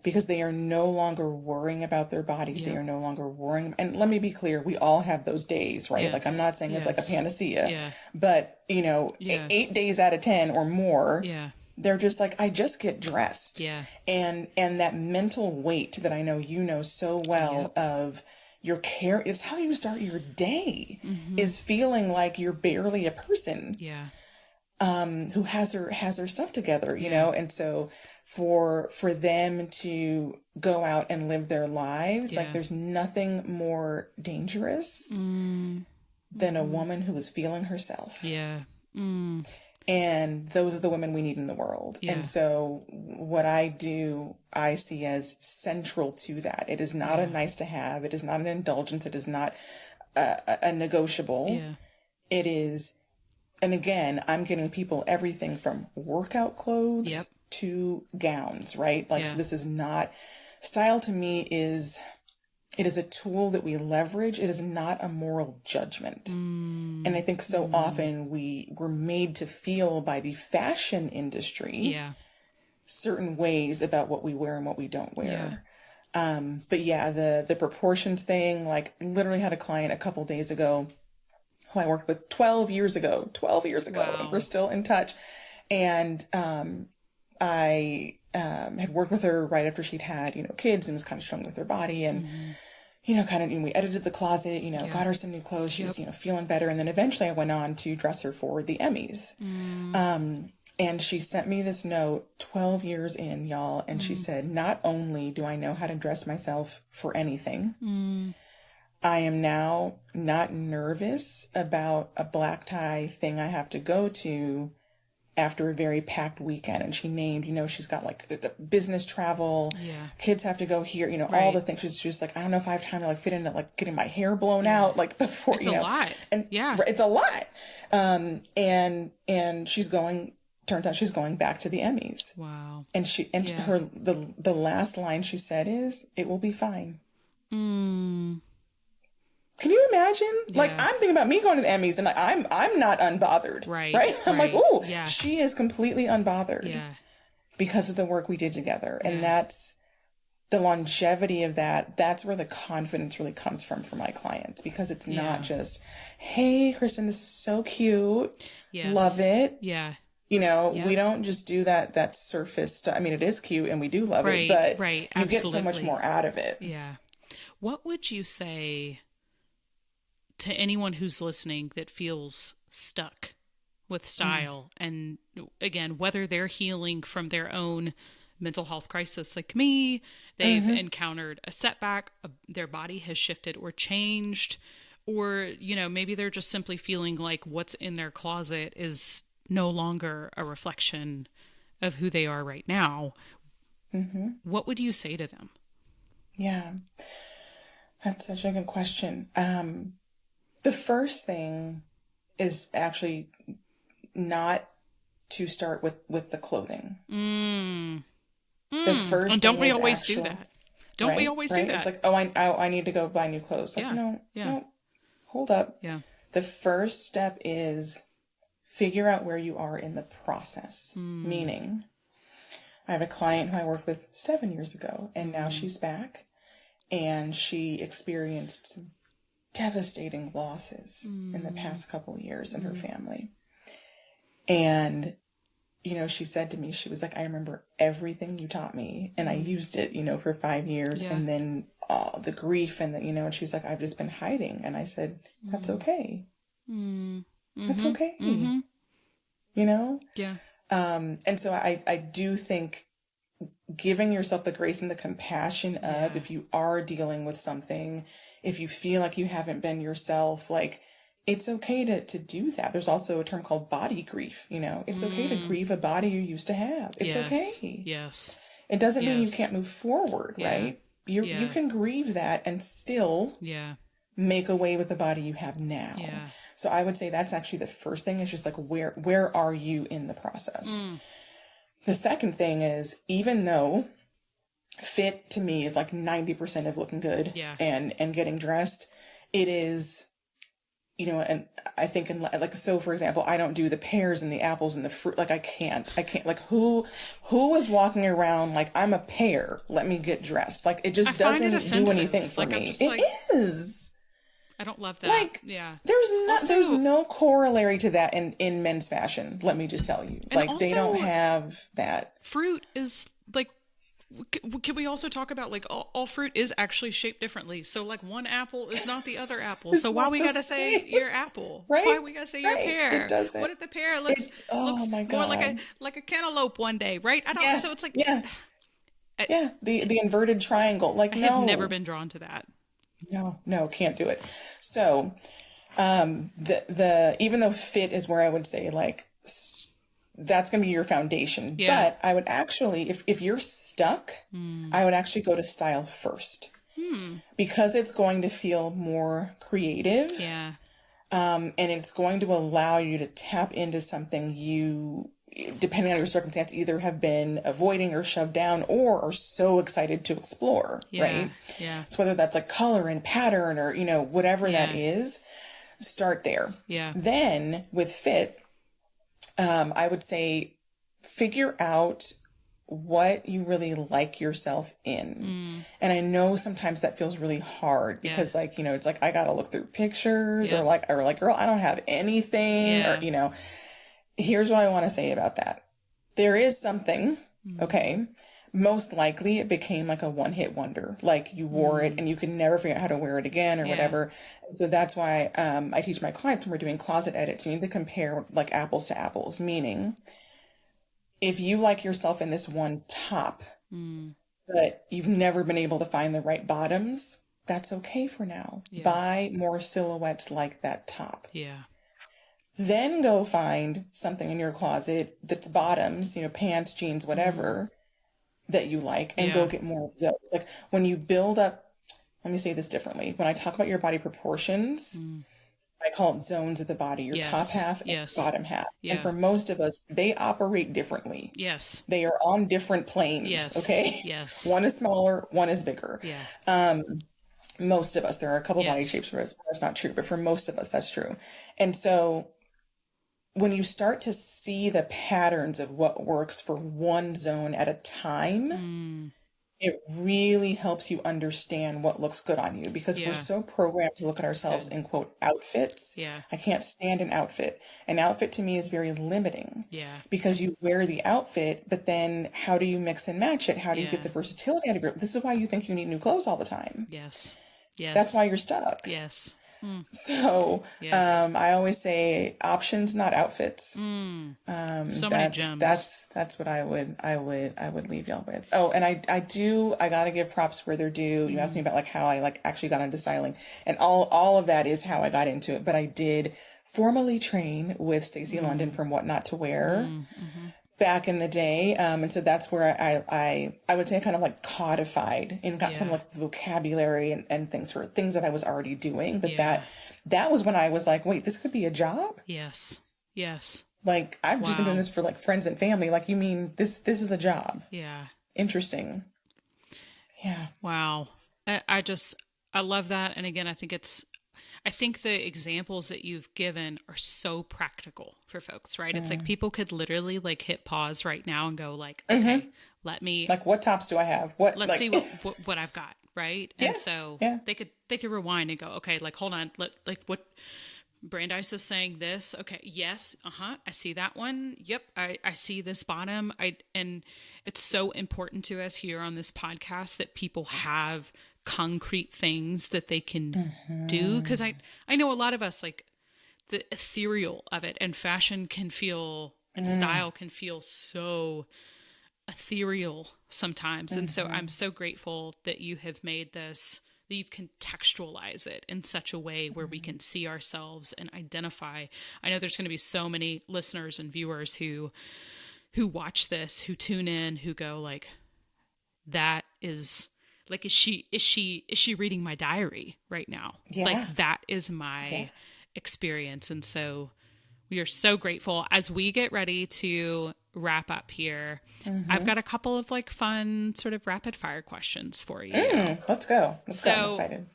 Because they are no longer worrying about their bodies. Yep. They are no longer worrying. And let me be clear, we all have those days, right? Yes. Like, I'm not saying it's like a Yes. panacea, Yeah. but, Yeah. 8 days out of 10 or more, Yeah. they're just like, I just get dressed. Yeah. And that mental weight that I know you know so well Yep. of your care is how you start your day, is feeling like you're barely a person Yeah. who has her stuff together, you know? And so for them to go out and live their lives, like, there's nothing more dangerous than a woman who is feeling herself. Yeah. And those are the women we need in the world. Yeah. And so what I do, I see as central to that. It is not a nice to have. It is not an indulgence. It is not a negotiable. Yeah. It is, and again, I'm getting people everything from workout clothes Yep. to gowns, right? Like, Yeah. so this is not, style to me is, it is a tool that we leverage. It is not a moral judgment. And I think so often we're made to feel by the fashion industry Yeah. certain ways about what we wear and what we don't wear. But yeah, the proportions thing, like, literally had a client a couple days ago who I worked with 12 years ago, Wow. and we're still in touch. And, I, had worked with her right after she'd had, kids, and was kind of struggling with her body, and, we edited the closet, got her some new clothes. She was, feeling better. And then eventually I went on to dress her for the Emmys. And she sent me this note 12 years in, y'all. And she said, not only do I know how to dress myself for anything, I am now not nervous about a black tie thing I have to go to after a very packed weekend. And she named, she's got like the business travel, kids have to go here, all the things. She's just like, I don't know if I have time to like fit into like getting my hair blown out, like before, It's a lot. And it's a lot. And turns out she's going back to the Emmys. Wow. And the last line she said is, it will be fine. Can you imagine? Yeah. Like, I'm thinking about me going to the Emmys, and like, I'm not unbothered. Right? I'm like, oh, she is completely unbothered. Yeah. Because of the work we did together. And that's the longevity of that. That's where the confidence really comes from for my clients, because it's not just, hey, Kristin, this is so cute. Yes. Love it. Yeah. We don't just do that surface stuff. I mean, it is cute and we do love it, but you get so much more out of it. Yeah. What would you say to anyone who's listening that feels stuck with style? And again, whether they're healing from their own mental health crisis like me, they've encountered a setback, their body has shifted or changed, or, maybe they're just simply feeling like what's in their closet is no longer a reflection of who they are right now. What would you say to them? Yeah, that's such a good question. The first thing is actually not to start with the clothing. The first and don't thing we always do that? Don't we always do that? It's like, I need to go buy new clothes. Like, no, hold up. Yeah. The first step is figure out where you are in the process. Meaning, I have a client who I worked with 7 years ago, and now she's back, and she experienced some devastating losses in the past couple of years in her family. And she said to me, she was like, I remember everything you taught me, and I used it, for 5 years, Yeah. and then the grief and and she's like, I've just been hiding. And I said, that's okay. That's okay. Yeah. And so I do think giving yourself the grace and the compassion of, if you are dealing with something, if you feel like you haven't been yourself, like, it's okay to do that. There's also a term called body grief. It's okay to grieve a body you used to have. It's okay. Yes. It doesn't mean you can't move forward, right? You can grieve that and still make a way with the body you have now. Yeah. So I would say that's actually the first thing. Is just like, where are you in the process? The second thing is, even though fit to me is like 90% of looking good and getting dressed, it is, and I think so for example, I don't do the pears and the apples and the fruit. Like I can't, like who is walking around like, I'm a pear, let me get dressed. Like it just doesn't do anything for me. It is. I don't love that. Like, there's no corollary to that in men's fashion. Let me just tell you, like also, they don't have that. Fruit is like, can we also talk about like all fruit is actually shaped differently? So like one apple is not the other apple. So why we gotta say your apple? Right? Why we gotta say your pear? It doesn't. What if the pear looks more like a cantaloupe one day, right? I don't. So it's like the inverted triangle. Like I have never been drawn to that. No, can't do it. So, the even though fit is where I would say like that's going to be your foundation, but I would actually, if you're stuck, I would actually go to style first, because it's going to feel more creative, and it's going to allow you to tap into something you, depending on your circumstance, either have been avoiding or shoved down or are so excited to explore, right? Yeah. So whether that's like color and pattern or, whatever that is, start there. Yeah. Then with fit, I would say figure out what you really like yourself in. And I know sometimes that feels really hard because like, it's like, I got to look through pictures or like, girl, I don't have anything or, here's what I want to say about that. There is something, okay, most likely it became like a one-hit wonder. Like you wore it and you can never figure out how to wear it again or whatever. So that's why I teach my clients when we're doing closet edits, you need to compare like apples to apples, meaning if you like yourself in this one top, but you've never been able to find the right bottoms, that's okay for now. Buy more silhouettes like that top. Then go find something in your closet that's bottoms, pants, jeans, whatever, that you like, and go get more of those. Like when you build up, let me say this differently. When I talk about your body proportions, I call it zones of the body, your top half and bottom half. And for most of us, they operate differently. They are on different planes. Okay. One is smaller, one is bigger. Most of us, there are a couple body shapes where that's not true, but for most of us, that's true. And so when you start to see the patterns of what works for one zone at a time, it really helps you understand what looks good on you, because we're so programmed to look at ourselves in quote outfits. I can't stand an outfit. An outfit to me is very limiting because you wear the outfit, but then how do you mix and match it? How do you get the versatility out of it? This is why you think you need new clothes all the time. That's why you're stuck. So, I always say options, not outfits. So many gems. That's what I would leave y'all with. Oh, and I gotta give props where they're due. You asked me about like how I like actually got into styling, and all of that is how I got into it. But I did formally train with Stacey London from What Not to Wear. Back in the day. And so that's where I would say I kind of like codified and got some like vocabulary and things for things that I was already doing. But that was when I was like, wait, this could be a job? Like I've just been doing this for like friends and family. Like, you mean this is a job? Interesting. Wow. I love that. And again, I think the examples that you've given are so practical for folks, right? It's like people could literally like hit pause right now and go like, okay, let me, like, what tops do I have? Let's see what I've got. Right. And so they could rewind and go, okay, like, hold on. Brandeis is saying this. Okay. Yes. I see that one. Yep. I see this bottom. And it's so important to us here on this podcast that people have concrete things that they can do. Cause I know a lot of us, like, the ethereal of it, and fashion can feel, and style can feel so ethereal sometimes. And so I'm so grateful that you have made this, that you contextualize it in such a way where we can see ourselves and identify. I know there's going to be so many listeners and viewers who watch this, who tune in, who go like, that is like, is she reading my diary right now? Yeah. Like, that is my experience. And so we are so grateful. As we get ready to wrap up here, I've got a couple of like fun sort of rapid fire questions for you. Let's go. I'm excited.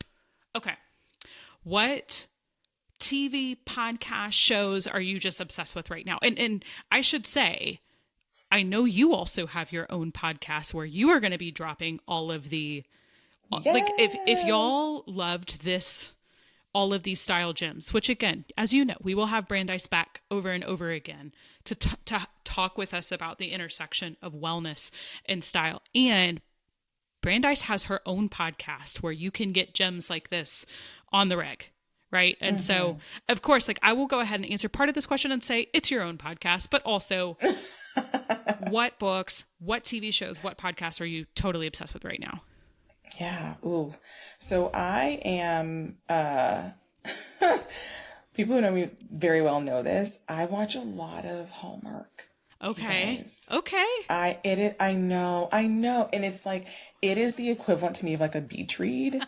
Okay. What TV podcast shows are you just obsessed with right now? And I should say, I know you also have your own podcast where you are going to be dropping all of the, like, if y'all loved this, all of these style gems, which again, as you know, we will have Brandeis back over and over again to talk with us about the intersection of wellness and style. And Brandeis has her own podcast where you can get gems like this on the reg, right? And so, of course, like, I will go ahead and answer part of this question and say it's your own podcast, but also what books, what TV shows, what podcasts are you totally obsessed with right now? Yeah. Ooh. So I am, people who know me very well know this. I watch a lot of Hallmark. Okay. Okay. I know. And it's like, it is the equivalent to me of like a beach read.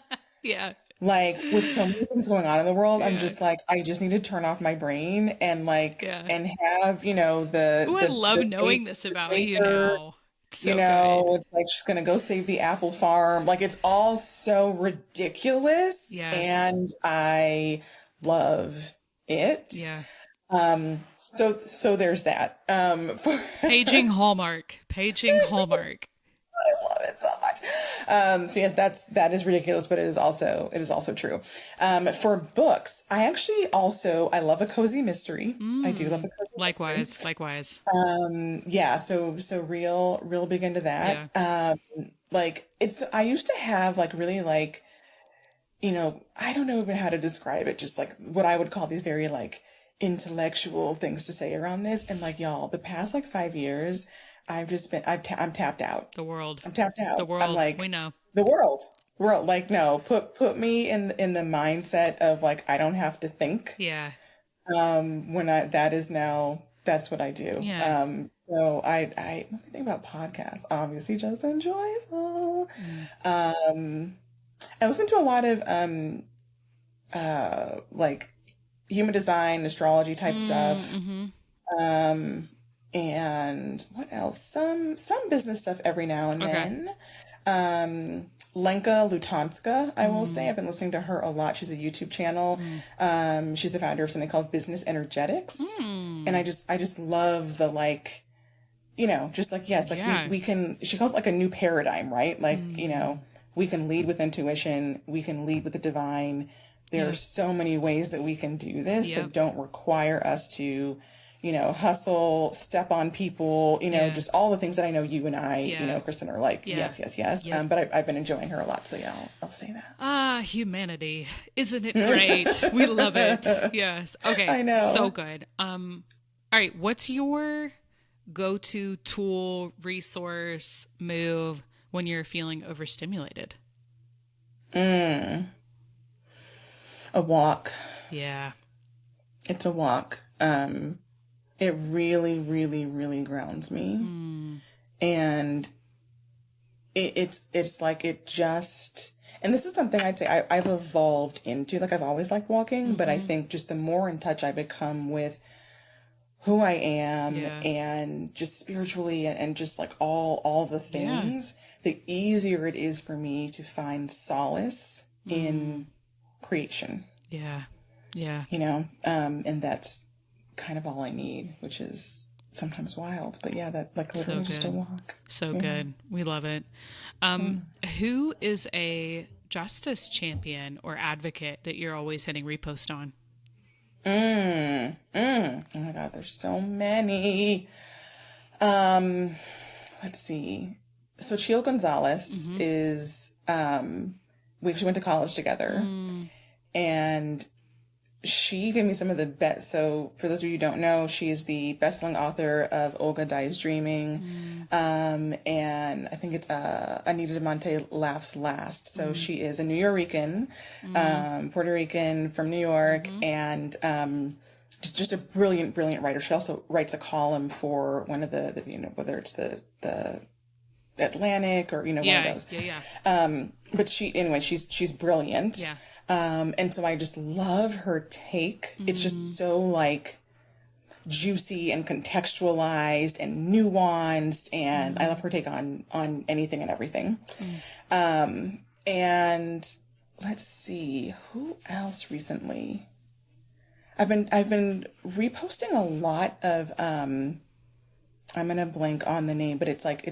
Yeah. Like, with so many things going on in the world, I'm just like, I just need to turn off my brain and like, and have, you know, I love knowing this about you now. So you know, good. It's like she's gonna go save the apple farm. Like, it's all so ridiculous. Yes. And I love it. Yeah. So there's that. Paging Hallmark. I love it so much. So yes, that is ridiculous, but it is also true. For books, I love a cozy mystery. I do love a cozy mystery. Likewise. Yeah, so real big into that. Yeah. I used to have like really like, you know, I don't know even how to describe it, just like what I would call these very like intellectual things to say around this. And like, y'all, the past like 5 years, I'm tapped out. The world. I'm tapped out. The world. I'm like, we know. The world. Like, no, put me in the mindset of like, I don't have to think. Yeah. That's what I do. Yeah. So let me think about podcasts. Obviously, just enjoyable. I listen to a lot of like human design, astrology type stuff. And what else? Some business stuff every now and then. Lenka Lutanska, I will say. I've been listening to her a lot. She's a YouTube channel. She's the founder of something called Business Energetics. And I just love the like, you know, just like, yes, like we can, she calls it like a new paradigm, right? Like, you know, we can lead with intuition. We can lead with the divine. There are so many ways that we can do this that don't require us to, you know, hustle, step on people, you know, just all the things that I know you and I, you know, Kristin, are like, yes. Yep. But I've been enjoying her a lot. So yeah, I'll say that. Humanity. Isn't it great? We love it. Yes. Okay. I know. So good. All right. What's your go-to tool, resource, move when you're feeling overstimulated? A walk. Yeah. It's a walk. It really, really, really grounds me. And it's like it just, and this is something I'd say I've evolved into. Like, I've always liked walking, but I think just the more in touch I become with who I am and just spiritually and just like all the things, the easier it is for me to find solace in creation. Yeah. Yeah. You know, and that's kind of all I need, which is sometimes wild, but yeah, that like literally just a walk. So good. We love it. Who is a justice champion or advocate that you're always hitting repost on? Oh my God, there's so many. Um, let's see. So Chio Gonzalez Mm-hmm. is, we actually went to college together, Mm. and she gave me some of the best. So for those of you who don't know, she is the best-selling author of Olga Dies Dreaming. Mm. And I think it's Anita de Monte Laughs Last. So Mm. she is a New Yorican, Mm. Puerto Rican from New York, Mm-hmm. and just a brilliant, brilliant writer. She also writes a column for one of the whether it's the Atlantic or one of Yeah, those. yeah, But she's brilliant. yeah. And so I just love her take. It's Mm. just so like juicy and contextualized and nuanced, and I love her take on anything and everything. And let's see, who else recently? I've been reposting a lot of I'm gonna blank on the name, but it's like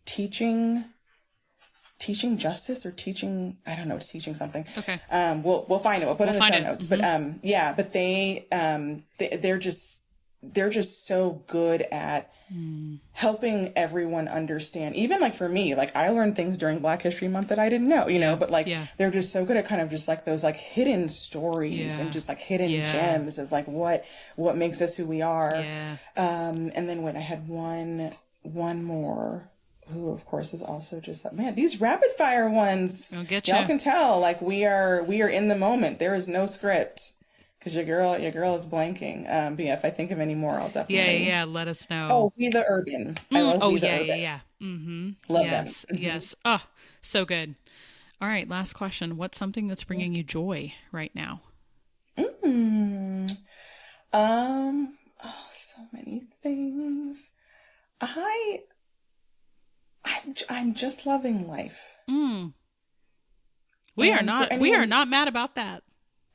teaching justice or teaching, I don't know, it's teaching something. Okay. We'll find it. We'll put it in the find show it. notes. Mm-hmm. But yeah, but they're just so good at helping everyone understand. Even like for me, like I learned things during Black History Month that I didn't know, but like Yeah. they're just so good at kind of just like those like hidden stories Yeah. and just like hidden Yeah. gems of like what makes us who we are. Yeah. And then when I had one more, who of course is also just like, man, these rapid fire ones, I'll get y'all you. can tell like we are in the moment. There is no script because your girl is blanking. But yeah, if I think of any more, I'll definitely. Yeah. Let us know. Oh, We the Urban. I love Oh, We the yeah, Urban. yeah. Mm-hmm. Love them. Yes, yes. Oh, so good. All right, last question. What's something that's bringing you joy right now? Mm. So many things. I'm just loving life. Mm. And for We are anyone, not mad about that.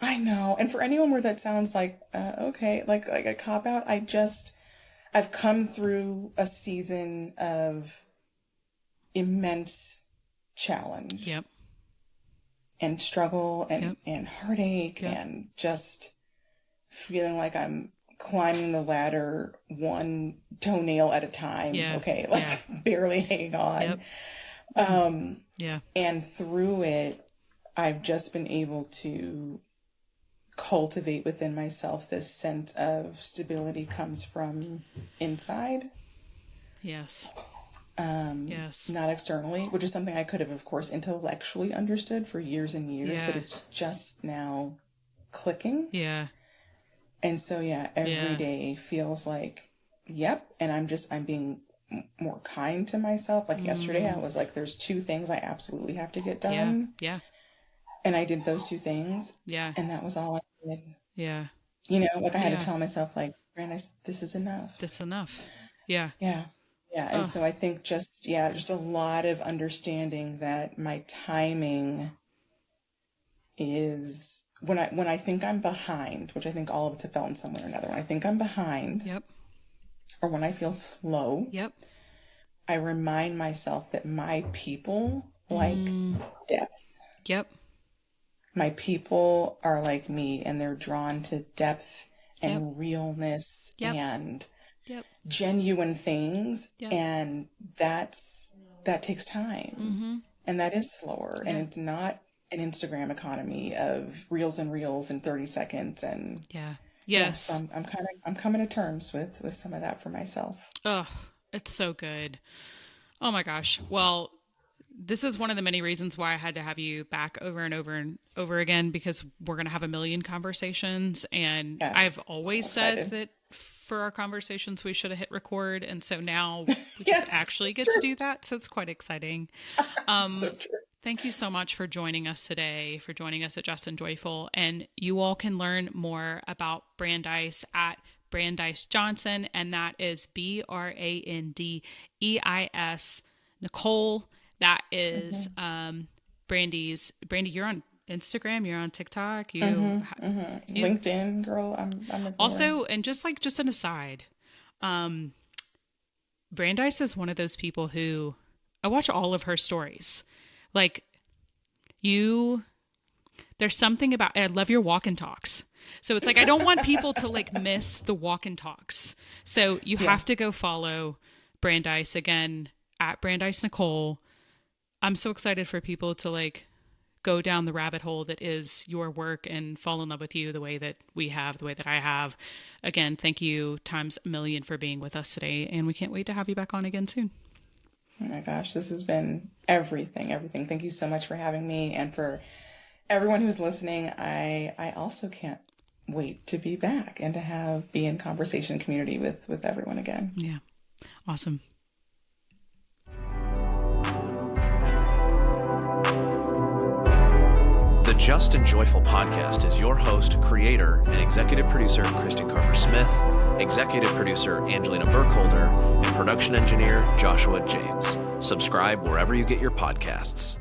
I know. And for anyone where that sounds like, okay, like a cop out, I've come through a season of immense challenge Yep. and struggle Yep. and heartache Yep. and just feeling like I'm climbing the ladder one toenail at a time. Yeah. Okay. Like Yeah. barely hanging on. Yep. Yeah. And through it, I've just been able to cultivate within myself this sense of stability comes from inside, Yes. Yes. not externally, which is something I could have, of course, intellectually understood for years and years, but Yeah. it's just now clicking. Yeah. And so, yeah, every Yeah. day feels like, yep. And I'm being more kind to myself. Like yesterday, I was like, there's 2 things I absolutely have to get Yeah. done. Yeah. And I did those 2 things. Yeah. And that was all I did. Yeah. Like I had Yeah. to tell myself, like, Brandeis, this is enough. That's enough. Yeah. Yeah. Yeah. And Oh. so I think just a lot of understanding that my timing is when I think I'm behind, which I think all of us have felt in some way or another. When I think I'm behind Yep. or when I feel slow, Yep. I remind myself that my people like depth. Yep. My people are like me and they're drawn to depth and Yep. realness Yep. and Yep. genuine things. Yep. And that takes time and that is slower and it's not an Instagram economy of reels and 30 seconds. And Yeah. yeah, Yes. so I'm coming to terms with some of that for myself. Oh, it's so good. Oh my gosh. Well, this is one of the many reasons why I had to have you back over and over again, because we're going to have a million conversations. And Yes, I've always so said excited. that for our conversations, we should have hit record. And so now we Yes, just actually get to do that. So it's quite exciting. so true. Thank you so much for joining us today, for joining us at Just and Joyful. And you all can learn more about Brandeis at Brandeis Johnson, and that is Brandeis Nicole. That is Brandy's. Brandy, you're on Instagram, you're on TikTok, you LinkedIn, girl. I'm everywhere. also, and just an aside, Brandeis is one of those people who I watch all of her stories. Like there's something about, I love your walk and talks. So it's like, I don't want people to like miss the walk and talks. So you have to go follow Brandeis again at Brandeis Nicole. I'm so excited for people to like go down the rabbit hole that is your work and fall in love with you the way that we have, the way that I have. Again, thank you times a million for being with us today. And we can't wait to have you back on again soon. Oh my gosh, this has been everything. Thank you so much for having me. And for everyone who's listening, I also can't wait to be back and to be in conversation community with everyone again. Yeah. Awesome. The Just and Joyful podcast is your host, creator, and executive producer, Kristin Carver-Smith, executive producer, Angelina Burkholder, and production engineer, Joshua James. Subscribe wherever you get your podcasts.